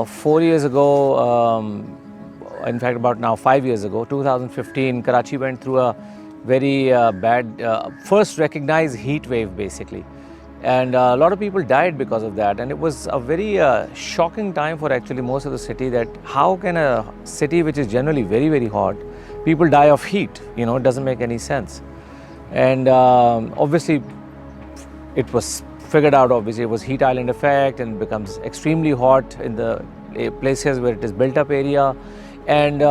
4 years ago, in fact about now 5 years ago, 2015, Karachi went through a very bad, first recognized heat wave basically. And a lot of people died because of that, and it was a very shocking time for actually most of the city, that how can a city which is generally very, very hot, people die of heat, you know, it doesn't make any sense. And obviously it was figured out, obviously it was heat island effect, and becomes extremely hot in the places where it is built up area. And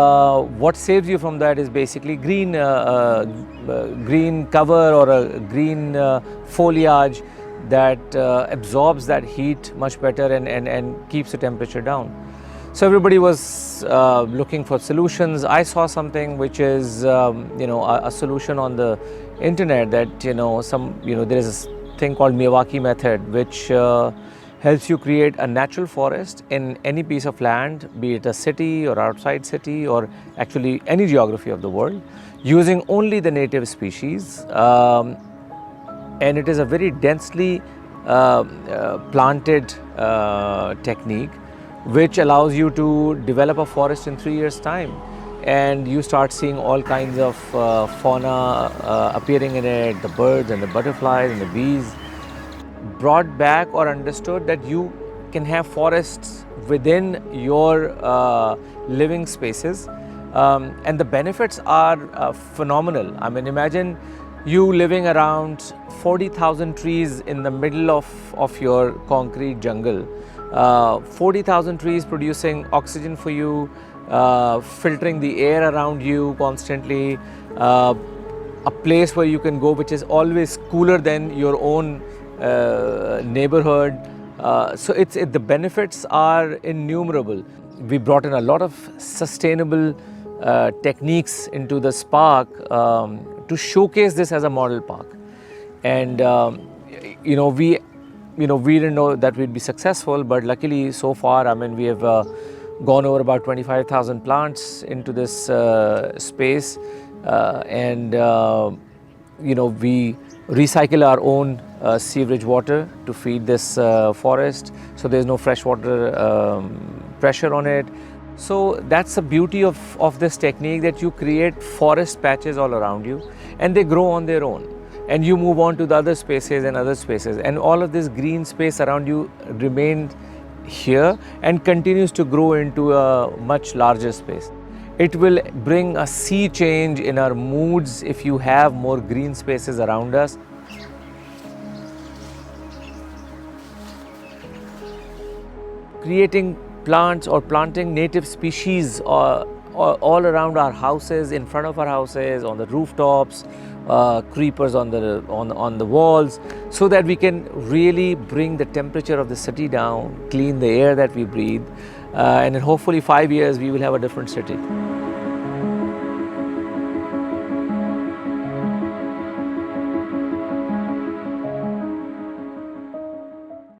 what saves you from that is basically green cover or a green foliage that absorbs that heat much better and keeps the temperature down. So everybody was looking for solutions. I saw something which is a solution on the internet, that there is a thing called Miyawaki method, which helps you create a natural forest in any piece of land, be it a city or outside city or actually any geography of the world, using only the native species. And it is a very densely planted technique, which allows you to develop a forest in 3 years' time. And you start seeing all kinds of fauna appearing in it, the birds and the butterflies and the bees. Brought back or understood that you can have forests within your living spaces, and the benefits are phenomenal. I mean, imagine you living around 40,000 trees in the middle of your concrete jungle. 40,000 trees producing oxygen for you, filtering the air around you constantly, a place where you can go which is always cooler than your own neighborhood. So the benefits are innumerable. We brought in a lot of sustainable techniques into the Spark to showcase this as a model park. And we didn't know that we'd be successful, but luckily so far, I mean, we have gone over about 25,000 plants into this space, and we recycle our own sewage water to feed this forest, so there's no freshwater pressure on it. So that's the beauty of this technique, that you create forest patches all around you and they grow on their own, and you move on to the other spaces and other spaces, and all of this green space around you remains here and continues to grow into a much larger space. It will bring a sea change in our moods if you have more green spaces around us. Creating plants or planting native species all around our houses, in front of our houses, on the rooftops, creepers on the walls, so that we can really bring the temperature of the city down, clean the air that we breathe, and in hopefully 5 years we will have a different city.